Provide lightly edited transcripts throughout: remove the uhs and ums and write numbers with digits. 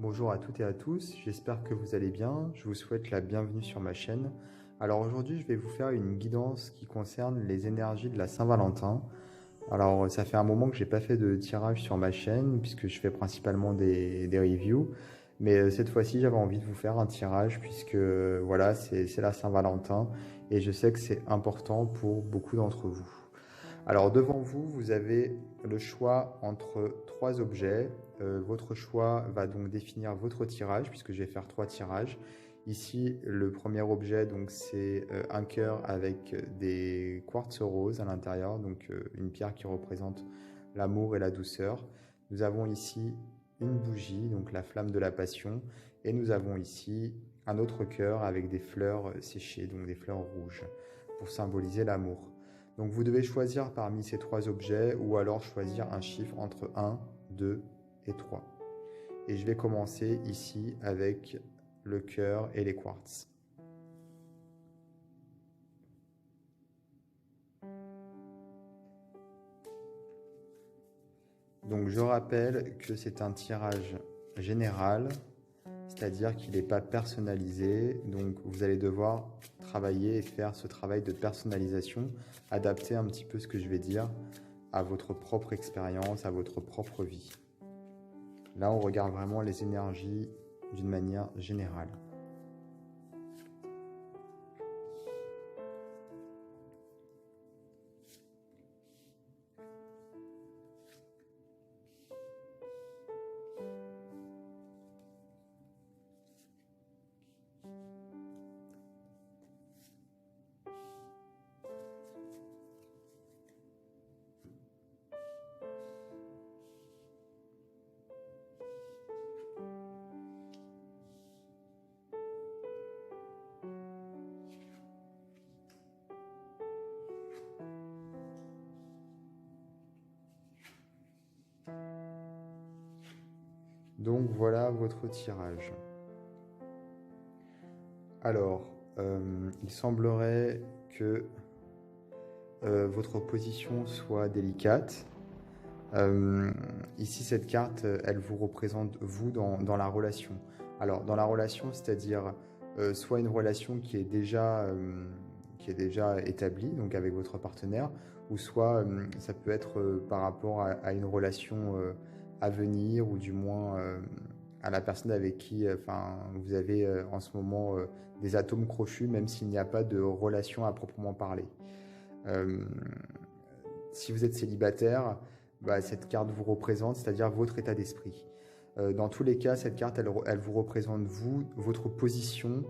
Bonjour à toutes et à tous, j'espère que vous allez bien, je vous souhaite la bienvenue sur ma chaîne. Alors aujourd'hui je vais vous faire une guidance qui concerne les énergies de la Saint-Valentin. Alors ça fait un moment que j'ai pas fait de tirage sur ma chaîne puisque je fais principalement des reviews. Mais cette fois-ci j'avais envie de vous faire un tirage puisque voilà c'est la Saint-Valentin et je sais que c'est important pour beaucoup d'entre vous. Alors devant vous, vous avez le choix entre trois objets. Votre choix va donc définir votre tirage, puisque je vais faire trois tirages. Ici, le premier objet, donc c'est un cœur avec des quartz roses à l'intérieur, donc une pierre qui représente l'amour et la douceur. Nous avons ici une bougie, donc la flamme de la passion, et nous avons ici un autre cœur avec des fleurs séchées, donc des fleurs rouges, pour symboliser l'amour. Donc vous devez choisir parmi ces trois objets ou alors choisir un chiffre entre 1, 2 et 3. Et je vais commencer ici avec le cœur et les quartz. Donc je rappelle que c'est un tirage général, c'est-à-dire qu'il n'est pas personnalisé. Donc vous allez devoir travailler et faire ce travail de personnalisation, adapter un petit peu ce que je vais dire à votre propre expérience, à votre propre vie. Là, on regarde vraiment les énergies d'une manière générale. Donc voilà votre tirage. Alors, il semblerait que votre position soit délicate. Ici, cette carte, elle vous représente vous dans la relation. Alors, dans la relation, c'est-à-dire soit une relation qui est déjà établie, donc avec votre partenaire, ou soit ça peut être par rapport à une relation à venir, ou du moins à la personne avec qui vous avez en ce moment des atomes crochus, même s'il n'y a pas de relation à proprement parler. Si vous êtes célibataire, cette carte vous représente, c'est-à-dire votre état d'esprit. Dans tous les cas, cette carte, elle vous représente vous, votre position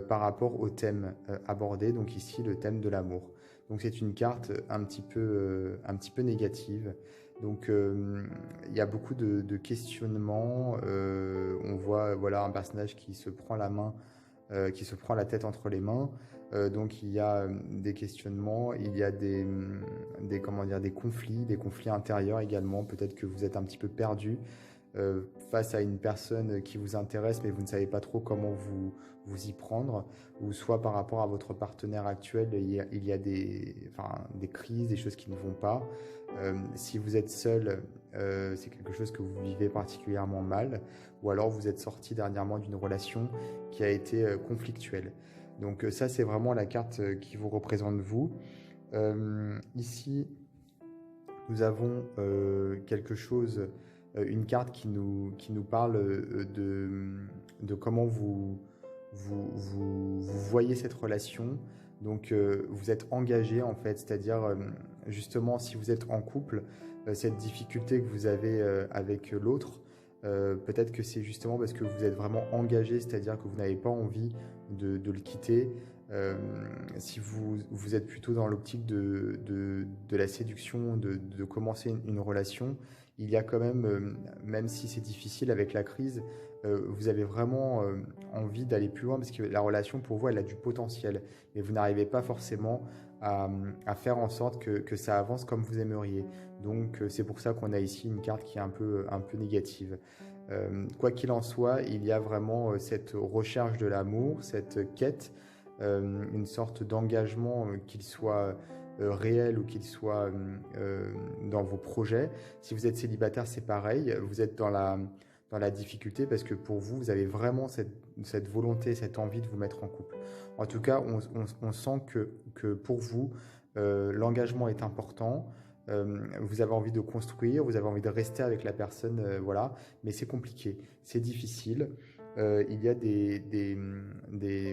par rapport au thème abordé, donc ici le thème de l'amour. Donc c'est une carte un petit peu négative. Donc il y a beaucoup de questionnements. On voit voilà, un personnage qui se prend la main, qui se prend la tête entre les mains. Donc il y a des questionnements, il y a des conflits intérieurs également. Peut-être que vous êtes un petit peu perdu face à une personne qui vous intéresse, mais vous ne savez pas trop comment vous y prendre, ou soit par rapport à votre partenaire actuel, il y a des crises, des choses qui ne vont pas. Si vous êtes seul, c'est quelque chose que vous vivez particulièrement mal, ou alors vous êtes sorti dernièrement d'une relation qui a été conflictuelle. Donc ça, c'est vraiment la carte qui vous représente vous. Ici, nous avons quelque chose, une carte qui nous parle de comment vous voyez cette relation. Donc vous êtes engagé en fait, c'est-à-dire justement si vous êtes en couple, cette difficulté que vous avez avec l'autre, peut-être que c'est justement parce que vous êtes vraiment engagé, c'est-à-dire que vous n'avez pas envie de le quitter. Si vous êtes plutôt dans l'optique de la séduction, de commencer une relation, il y a quand même, même si c'est difficile avec la crise, vous avez vraiment envie d'aller plus loin parce que la relation pour vous elle a du potentiel, mais vous n'arrivez pas forcément à faire en sorte que ça avance comme vous aimeriez. Donc c'est pour ça qu'on a ici une carte qui est un peu négative. Quoi qu'il en soit, il y a vraiment cette recherche de l'amour, cette quête, une sorte d'engagement, qu'il soit réel ou qu'il soit dans vos projets. Si vous êtes célibataire, c'est pareil, vous êtes dans dans la difficulté parce que pour vous, vous avez vraiment cette volonté, cette envie de vous mettre en couple. En tout cas, on sent que pour vous, l'engagement est important. Vous avez envie de construire, vous avez envie de rester avec la personne, voilà, mais c'est compliqué, c'est difficile. Il y a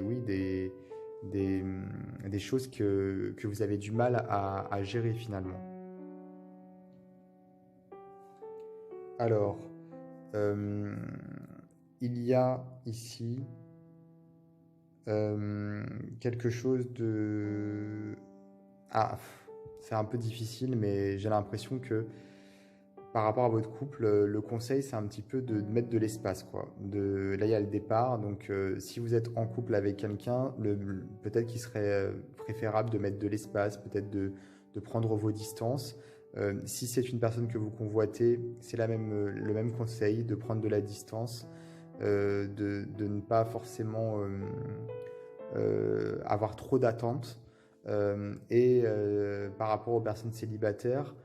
oui, des choses que vous avez du mal à gérer finalement. Alors, euh, il y a ici quelque chose de... Ah, c'est un peu difficile, mais j'ai l'impression que par rapport à votre couple, le conseil, c'est un petit peu de mettre de l'espace, quoi. Là, il y a le départ, donc si vous êtes en couple avec quelqu'un, peut-être qu'il serait préférable de mettre de l'espace, peut-être de prendre vos distances. Si c'est une personne que vous convoitez, c'est le même conseil, de prendre de la distance, de ne pas forcément avoir trop d'attentes. Par rapport aux personnes célibataires,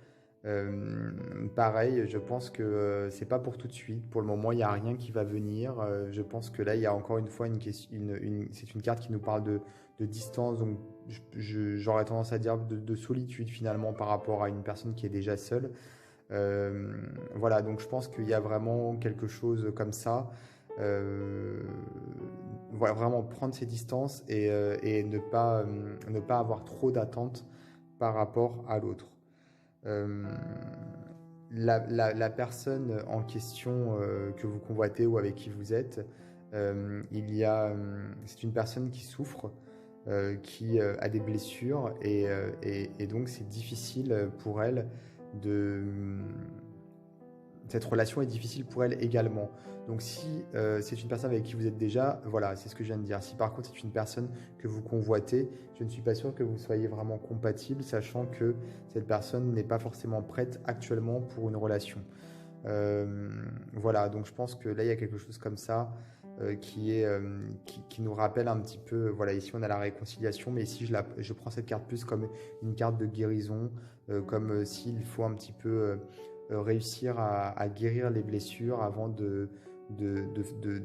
pareil, je pense que c'est pas pour tout de suite. Pour le moment, il n'y a rien qui va venir. Je pense que là, il y a encore une fois c'est une carte qui nous parle de distance. Donc, j'aurais tendance à dire de solitude finalement par rapport à une personne qui est déjà seule. Voilà, donc je pense qu'il y a vraiment quelque chose comme ça. Voilà, vraiment prendre ses distances et ne pas avoir trop d'attentes par rapport à l'autre. Euh, la personne en question que vous convoitez ou avec qui vous êtes, c'est une personne qui souffre, qui a des blessures et donc c'est difficile pour elle de... Cette relation est difficile pour elle également. Donc si c'est une personne avec qui vous êtes déjà, voilà, c'est ce que je viens de dire. Si par contre c'est une personne que vous convoitez, je ne suis pas sûr que vous soyez vraiment compatible, sachant que cette personne n'est pas forcément prête actuellement pour une relation. Voilà, donc je pense que là il y a quelque chose comme ça qui nous rappelle un petit peu, voilà, ici on a la réconciliation, mais ici je prends cette carte plus comme une carte de guérison, comme s'il faut un petit peu réussir à guérir les blessures avant de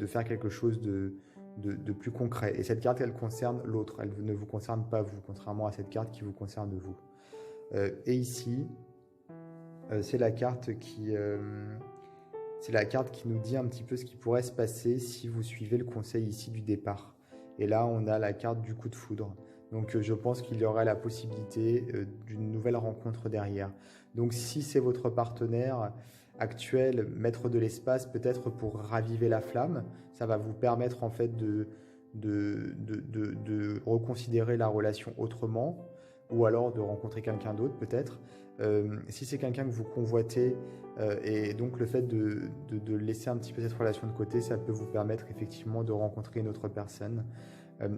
faire quelque chose de plus concret. Et cette carte, elle concerne l'autre, elle ne vous concerne pas vous, contrairement à cette carte qui vous concerne vous. Et ici, c'est la carte c'est la carte qui nous dit un petit peu ce qui pourrait se passer si vous suivez le conseil ici du départ. Et là, on a la carte du coup de foudre. Donc, je pense qu'il y aurait la possibilité d'une nouvelle rencontre derrière. Donc, si c'est votre partenaire actuel, mettre de l'espace peut-être pour raviver la flamme, ça va vous permettre en fait de reconsidérer la relation autrement ou alors de rencontrer quelqu'un d'autre peut-être. Si c'est quelqu'un que vous convoitez et donc le fait de laisser un petit peu cette relation de côté, ça peut vous permettre effectivement de rencontrer une autre personne.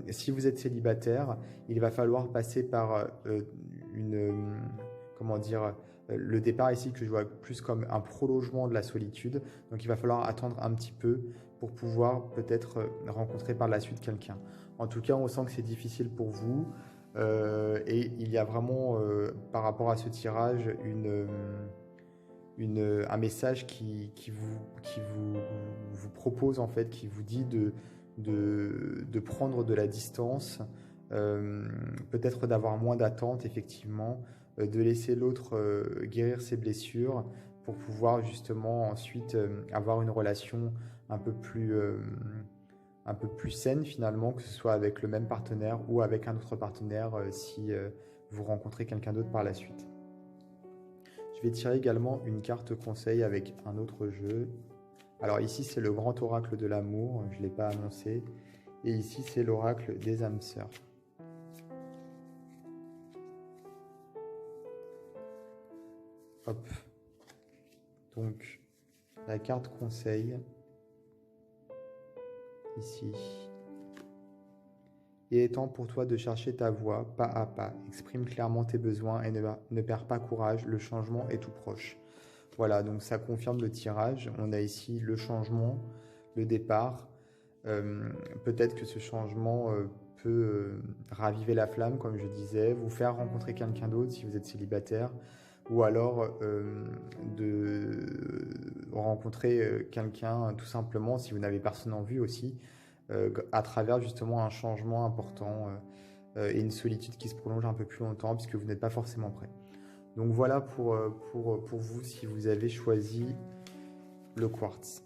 Si vous êtes célibataire, il va falloir passer par comment dire, le départ ici que je vois plus comme un prolongement de la solitude. Donc il va falloir attendre un petit peu pour pouvoir peut-être rencontrer par la suite quelqu'un. En tout cas, on sent que c'est difficile pour vous. Et il y a vraiment, par rapport à ce tirage, un message qui vous propose, en fait, qui vous dit de prendre de la distance, peut-être d'avoir moins d'attentes, effectivement, de laisser l'autre guérir ses blessures pour pouvoir justement ensuite avoir une relation un peu plus saine finalement, que ce soit avec le même partenaire ou avec un autre partenaire si vous rencontrez quelqu'un d'autre par la suite. Je vais tirer également une carte conseil avec un autre jeu. Alors ici c'est le grand oracle de l'amour, je ne l'ai pas annoncé. Et ici c'est l'oracle des âmes sœurs. Hop. Donc la carte conseil. Ici. Il est temps pour toi de chercher ta voie, pas à pas. Exprime clairement tes besoins et ne perds pas courage, le changement est tout proche. Voilà, donc ça confirme le tirage. On a ici le changement, le départ. Peut-être que ce changement peut raviver la flamme, comme je disais, vous faire rencontrer quelqu'un d'autre si vous êtes célibataire, ou alors de rencontrer quelqu'un tout simplement, si vous n'avez personne en vue aussi, à travers justement un changement important et une solitude qui se prolonge un peu plus longtemps puisque vous n'êtes pas forcément prêt. Donc voilà pour vous si vous avez choisi le quartz.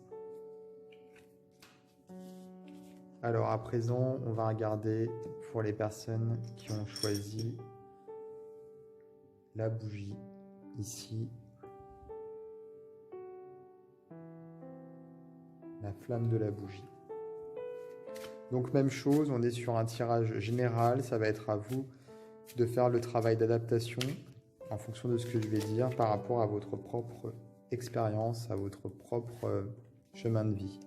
Alors à présent, on va regarder pour les personnes qui ont choisi la bougie ici. La flamme de la bougie. Donc même chose, on est sur un tirage général, ça va être à vous de faire le travail d'adaptation en fonction de ce que je vais dire par rapport à votre propre expérience, à votre propre chemin de vie.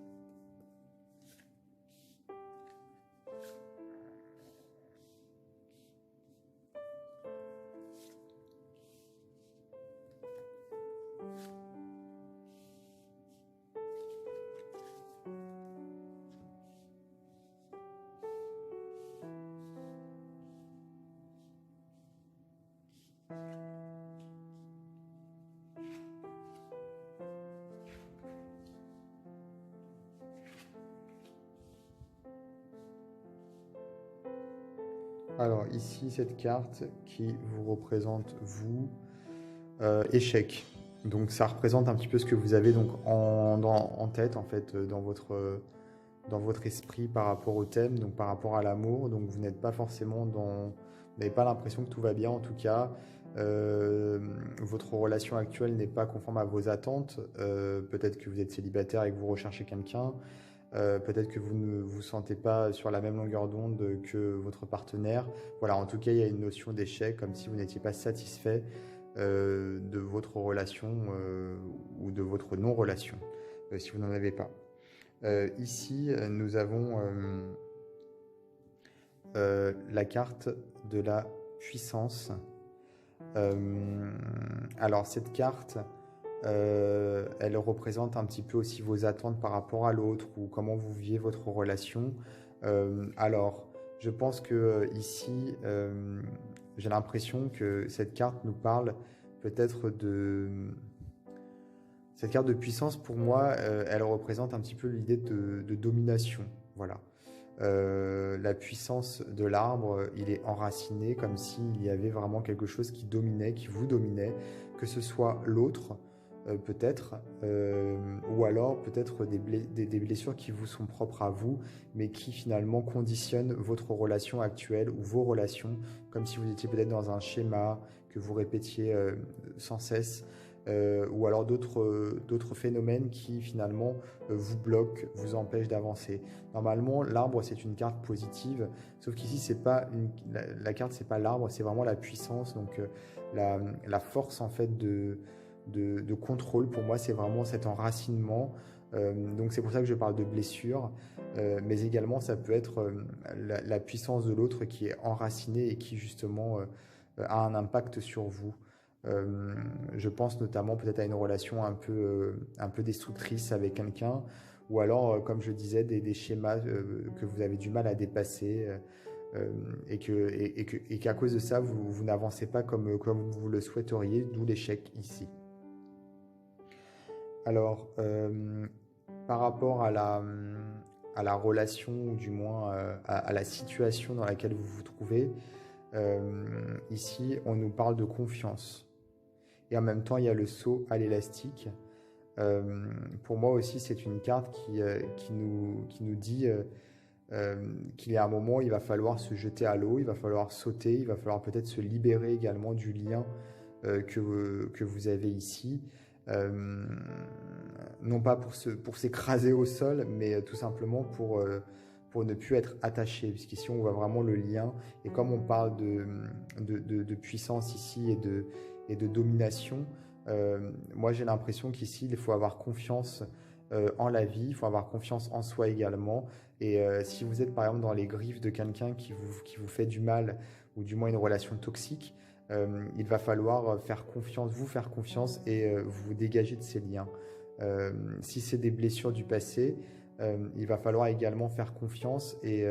Alors ici, cette carte qui vous représente, vous, échec. Donc ça représente un petit peu ce que vous avez donc en tête, en fait, dans votre esprit par rapport au thème, donc par rapport à l'amour. Donc vous n'êtes pas forcément dans... Vous n'avez pas l'impression que tout va bien, en tout cas. Votre relation actuelle n'est pas conforme à vos attentes. Peut-être que vous êtes célibataire et que vous recherchez quelqu'un. Peut-être que vous ne vous sentez pas sur la même longueur d'onde que votre partenaire. Voilà, en tout cas, il y a une notion d'échec, comme si vous n'étiez pas satisfait de votre relation ou de votre non-relation, si vous n'en avez pas. Ici, nous avons la carte de la puissance. Alors, cette carte... elle représente un petit peu aussi vos attentes par rapport à l'autre ou comment vous vivez votre relation. Alors, je pense que ici, j'ai l'impression que cette carte nous parle peut-être de... Cette carte de puissance, pour moi, elle représente un petit peu l'idée de domination. Voilà. La puissance de l'arbre, il est enraciné comme s'il y avait vraiment quelque chose qui dominait, qui vous dominait, que ce soit l'autre, peut-être, ou alors peut-être des blessures qui vous sont propres à vous, mais qui finalement conditionnent votre relation actuelle ou vos relations, comme si vous étiez peut-être dans un schéma que vous répétiez sans cesse, ou alors d'autres phénomènes qui finalement vous bloquent, vous empêchent d'avancer. Normalement, l'arbre, c'est une carte positive, sauf qu'ici, c'est pas la carte, c'est pas l'arbre, c'est vraiment la puissance, donc la force en fait de contrôle. Pour moi, c'est vraiment cet enracinement. Donc c'est pour ça que je parle de blessure, mais également ça peut être la puissance de l'autre qui est enracinée et qui justement a un impact sur vous. Je pense notamment peut-être à une relation un peu destructrice avec quelqu'un, ou alors, comme je disais, des schémas que vous avez du mal à dépasser et qu'à cause de ça, vous n'avancez pas comme vous le souhaiteriez, d'où l'échec ici. Alors, par rapport à la relation, ou du moins à la situation dans laquelle vous vous trouvez, ici, on nous parle de confiance. Et en même temps, il y a le saut à l'élastique. Pour moi aussi, c'est une carte qui nous dit qu'il y a un moment, il va falloir se jeter à l'eau, il va falloir sauter, il va falloir peut-être se libérer également du lien que vous avez ici. Non pas pour s'écraser au sol, mais tout simplement pour ne plus être attaché, puisqu'ici on voit vraiment le lien. Et comme on parle de puissance ici et de domination, moi j'ai l'impression qu'ici il faut avoir confiance en la vie, il faut avoir confiance en soi également. Et si vous êtes par exemple dans les griffes de quelqu'un qui vous fait du mal, ou du moins une relation toxique, il va falloir vous faire confiance et vous dégager de ces liens. Si c'est des blessures du passé, il va falloir également faire confiance et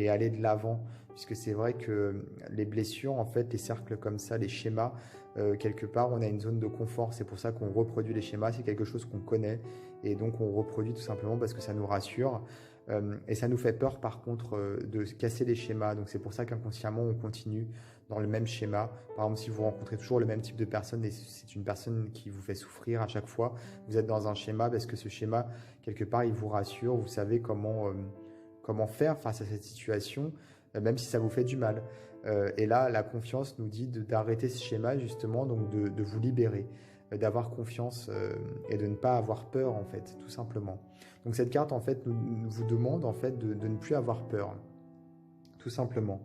aller de l'avant, puisque c'est vrai que les blessures, en fait, les cercles comme ça, les schémas, quelque part, on a une zone de confort. C'est pour ça qu'on reproduit les schémas, c'est quelque chose qu'on connaît, et donc on reproduit tout simplement parce que ça nous rassure. Et ça nous fait peur, par contre, de casser les schémas. Donc c'est pour ça qu'inconsciemment, on continue dans le même schéma. Par exemple, si vous rencontrez toujours le même type de personne et c'est une personne qui vous fait souffrir à chaque fois, vous êtes dans un schéma parce que ce schéma, quelque part, il vous rassure. Vous savez comment faire face à cette situation, même si ça vous fait du mal. Et là, la confiance nous dit d'arrêter ce schéma, justement, donc de vous libérer, d'avoir confiance et de ne pas avoir peur, en fait, tout simplement. Donc cette carte, en fait, vous demande, en fait, de ne plus avoir peur, tout simplement.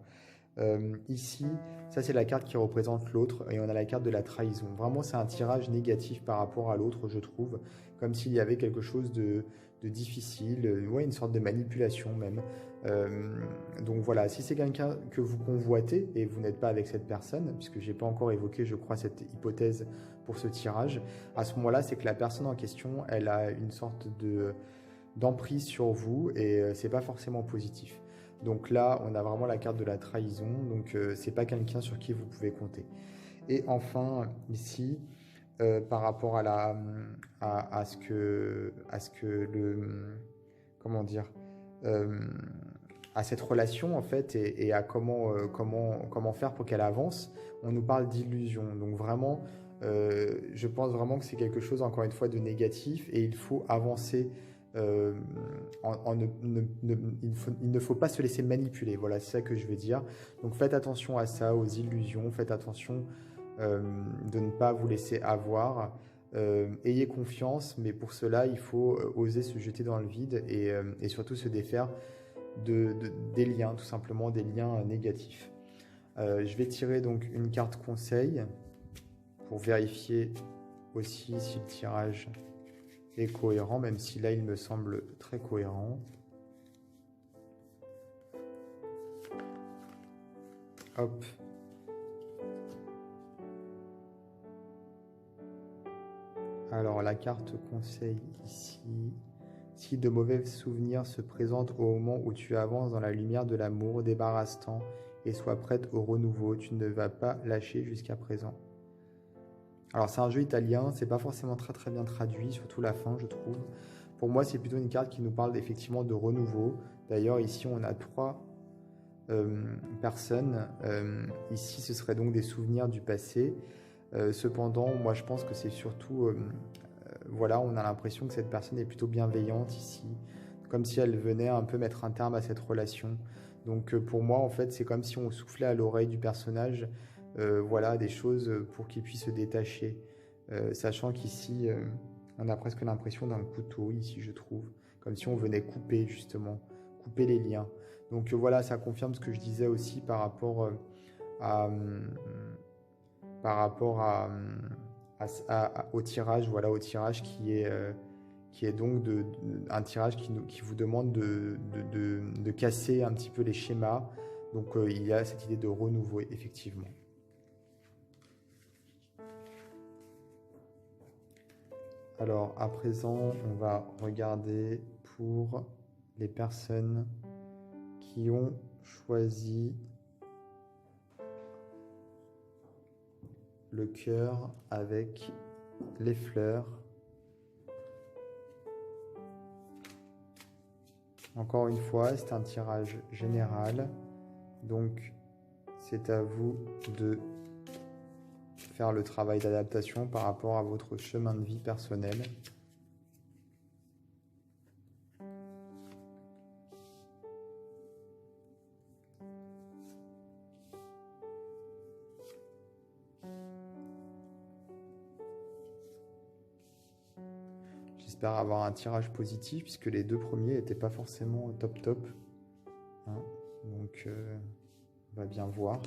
Ici, ça c'est la carte qui représente l'autre et on a la carte de la trahison. Vraiment, c'est un tirage négatif par rapport à l'autre, je trouve, comme s'il y avait quelque chose de difficile, ouais, une sorte de manipulation même. Donc voilà, si c'est quelqu'un que vous convoitez et vous n'êtes pas avec cette personne, puisque j'ai pas encore évoqué, je crois, cette hypothèse pour ce tirage, à ce moment-là, c'est que la personne en question, elle a une sorte d'emprise sur vous et c'est pas forcément positif. Donc là, on a vraiment la carte de la trahison, donc c'est pas quelqu'un sur qui vous pouvez compter. Et enfin, ici, par rapport à ce que comment dire, à cette relation en fait et à comment faire pour qu'elle avance, on nous parle d'illusion. Donc vraiment, je pense vraiment que c'est quelque chose, encore une fois, de négatif et il faut avancer. Il ne faut pas se laisser manipuler, voilà, c'est ça que je veux dire. Donc faites attention à ça, aux illusions, faites attention de ne pas vous laisser avoir. Ayez confiance, mais pour cela, il faut oser se jeter dans le vide et surtout se défaire des liens, tout simplement des liens négatifs. Je vais tirer donc une carte conseil pour vérifier aussi si le tirage est cohérent, même si là il me semble très cohérent. Hop. Alors la carte conseil ici. Si de mauvais souvenirs se présentent au moment où tu avances dans la lumière de l'amour, débarrasse-t'en et sois prête au renouveau. Tu ne vas pas lâcher jusqu'à présent. Alors c'est un jeu italien, c'est pas forcément très bien traduit, surtout la fin je trouve. Pour moi c'est plutôt une carte qui nous parle effectivement de renouveau. D'ailleurs ici on a 3 personnes. Ici ce serait donc des souvenirs du passé. Cependant moi je pense que c'est surtout, voilà, on a l'impression que cette personne est plutôt bienveillante ici. Comme si elle venait un peu mettre un terme à cette relation. Donc pour moi en fait c'est comme si on soufflait à l'oreille du personnage. Voilà, des choses pour qu'il puisse se détacher. Sachant qu'ici, on a presque l'impression d'un couteau, ici, je trouve. Comme si on venait couper, justement, couper les liens. Donc voilà, ça confirme ce que je disais aussi par rapport à, au tirage, voilà, au tirage qui est donc un tirage qui vous demande de casser un petit peu les schémas. Donc il y a cette idée de renouveau, effectivement. Alors, à présent, on va regarder pour les personnes qui ont choisi le cœur avec les fleurs. Encore une fois, c'est un tirage général, donc c'est à vous de faire le travail d'adaptation par rapport à votre chemin de vie personnel. J'espère avoir un tirage positif puisque les 2 premiers n'étaient pas forcément top. Hein, donc, on va bien voir.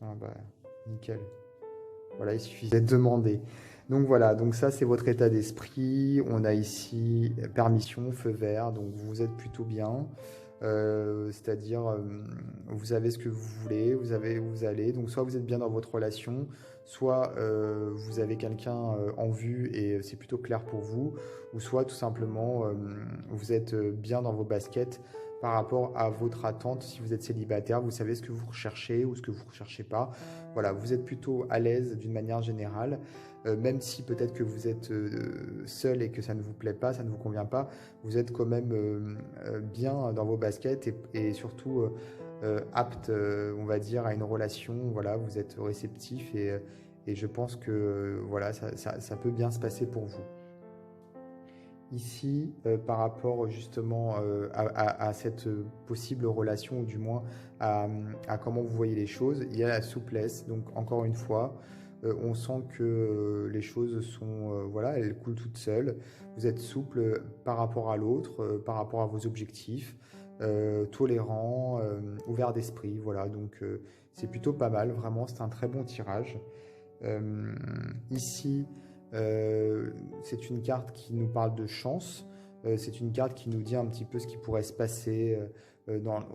Ah bah, nickel. Voilà, il suffisait de demander. Donc voilà, donc ça c'est votre état d'esprit. On a ici permission, feu vert, donc vous êtes plutôt bien. c'est-à-dire vous savez ce que vous voulez, vous savez où vous allez. Donc soit vous êtes bien dans votre relation, soit vous avez quelqu'un en vue et c'est plutôt clair pour vous, ou soit tout simplement vous êtes bien dans vos baskets par rapport à votre attente. Si vous êtes célibataire, vous savez ce que vous recherchez ou ce que vous ne recherchez pas. Voilà, vous êtes plutôt à l'aise d'une manière générale, même si peut-être que vous êtes seul et que ça ne vous plaît pas, ça ne vous convient pas, vous êtes quand même bien dans vos baskets et surtout apte, on va dire, à une relation. Voilà, vous êtes réceptif et je pense que voilà, ça peut bien se passer pour vous. Ici, par rapport justement à cette possible relation, ou du moins à comment vous voyez les choses, il y a la souplesse. Donc encore une fois, on sent que les choses sont, voilà, elles coulent toutes seules. Vous êtes souple par rapport à l'autre, par rapport à vos objectifs, tolérant, ouvert d'esprit. Voilà, donc c'est plutôt pas mal, vraiment, c'est un très bon tirage. Ici, c'est une carte qui nous parle de chance. C'est une carte qui nous dit un petit peu ce qui pourrait se passer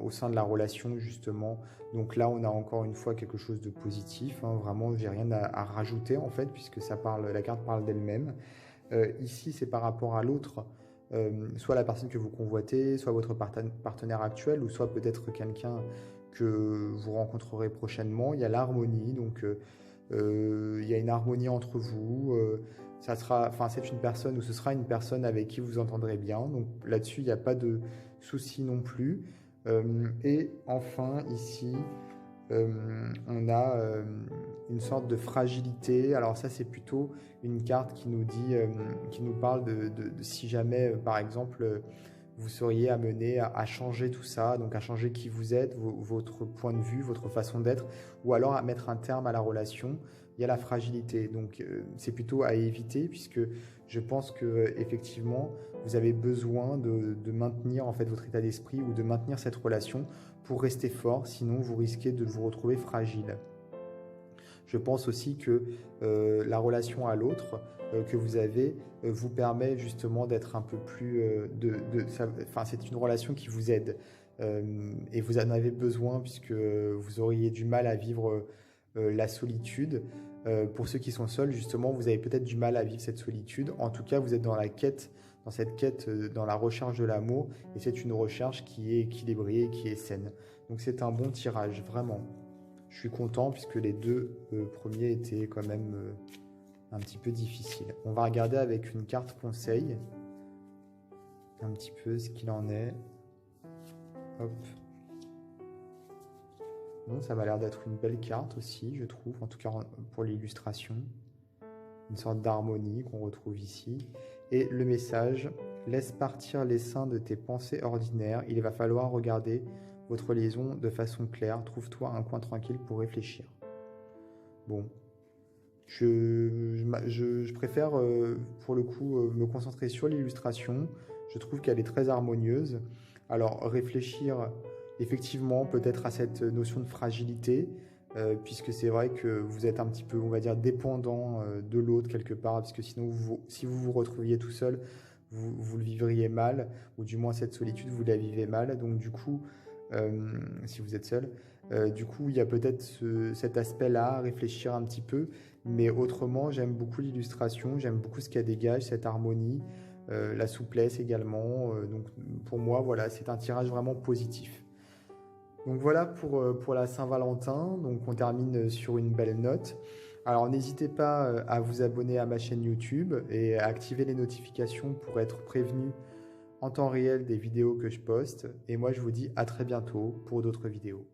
au sein de la relation, justement. Donc là, on a encore une fois quelque chose de positif. Hein. Vraiment, j'ai rien à rajouter en fait, puisque la carte parle d'elle-même. Ici, c'est par rapport à l'autre. Soit la personne que vous convoitez, soit votre partenaire actuel, ou soit peut-être quelqu'un que vous rencontrerez prochainement. Il y a l'harmonie, donc il y a une harmonie entre vous. C'est une personne, ou ce sera une personne avec qui vous entendrez bien. Donc là-dessus, il n'y a pas de souci non plus. Et enfin, ici, on a une sorte de fragilité. Alors ça, c'est plutôt une carte qui nous dit, qui nous parle de si jamais, par exemple, vous seriez amené à changer tout ça, donc à changer qui vous êtes, votre point de vue, votre façon d'être, ou alors à mettre un terme à la relation. Il y a la fragilité, donc c'est plutôt à éviter, puisque je pense que effectivement vous avez besoin de maintenir en fait votre état d'esprit ou de maintenir cette relation pour rester fort, sinon vous risquez de vous retrouver fragile. Je pense aussi que la relation à l'autre que vous avez vous permet justement d'être un peu plus... c'est une relation qui vous aide et vous en avez besoin puisque vous auriez du mal à vivre la solitude. Pour ceux qui sont seuls, justement, vous avez peut-être du mal à vivre cette solitude. En tout cas, vous êtes dans cette quête, dans la recherche de l'amour et c'est une recherche qui est équilibrée et qui est saine. Donc c'est un bon tirage, vraiment. Je suis content puisque les deux premiers étaient quand même un petit peu difficiles. On va regarder avec une carte conseil un petit peu ce qu'il en est. Hop. Bon, ça m'a l'air d'être une belle carte aussi, je trouve, en tout cas pour l'illustration. Une sorte d'harmonie qu'on retrouve ici. Et le message, laisse partir les seins de tes pensées ordinaires, il va falloir regarder votre liaison de façon claire, trouve-toi un coin tranquille pour réfléchir. Bon, je préfère pour le coup me concentrer sur l'illustration, je trouve qu'elle est très harmonieuse. Alors réfléchir effectivement peut-être à cette notion de fragilité, puisque c'est vrai que vous êtes un petit peu, on va dire, dépendant de l'autre quelque part, puisque sinon si vous vous retrouviez tout seul, vous le vivriez mal, ou du moins cette solitude, vous la vivez mal, donc du coup... si vous êtes seul. Du coup, il y a peut-être cet aspect-là, réfléchir un petit peu, mais autrement, j'aime beaucoup l'illustration, j'aime beaucoup ce qu'elle dégage, cette harmonie, la souplesse également. Donc pour moi, voilà, c'est un tirage vraiment positif. Donc voilà pour la Saint-Valentin. Donc on termine sur une belle note. Alors n'hésitez pas à vous abonner à ma chaîne YouTube et à activer les notifications pour être prévenu en temps réel des vidéos que je poste. Et moi, je vous dis à très bientôt pour d'autres vidéos.